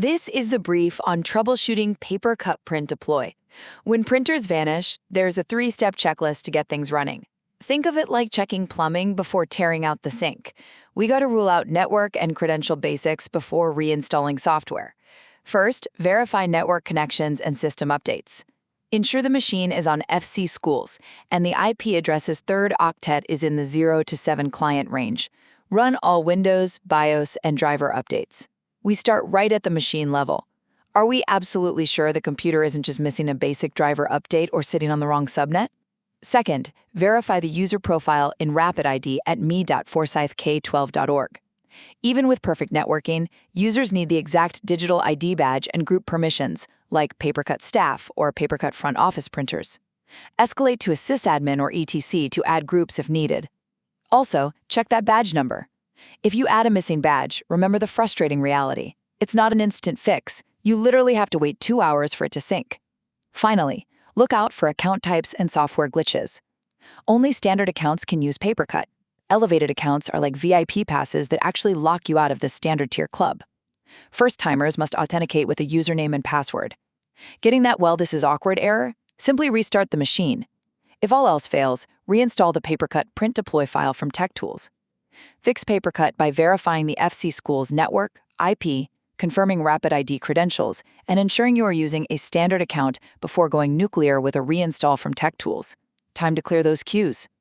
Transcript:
This is the brief on troubleshooting PaperCut Print Deploy. When printers vanish, there's a three-step checklist to get things running. Think of it like checking plumbing before tearing out the sink. We got to rule out network and credential basics before reinstalling software. First, verify network connections and system updates. Ensure the machine is on FC schools, and the IP address's third octet is in the 0 to 7 client range. Run all Windows, BIOS, and driver updates. We start right at the machine level. Are we absolutely sure the computer isn't just missing a basic driver update or sitting on the wrong subnet? Second, verify the user profile in RapidID at me.forsythk12.org. Even with perfect networking, users need the exact digital ID badge and group permissions, like PaperCut Staff or PaperCut Front Office printers. Escalate to a sysadmin or ETC to add groups if needed. Also, check that badge number. If you add a missing badge, remember the frustrating reality. It's not an instant fix. You literally have to wait 2 hours for it to sync. Finally, look out for account types and software glitches. Only standard accounts can use PaperCut. Elevated accounts are like VIP passes that actually lock you out of the standard tier club. First-timers must authenticate with a username and password. Getting that "well, this is awkward" error? Simply restart the machine. If all else fails, reinstall the PaperCut Print Deploy file from Tech Tools. Fix PaperCut by verifying the FC school's network, IP, confirming RapidID credentials, and ensuring you are using a standard account before going nuclear with a reinstall from Tech Tools. Time to clear those queues.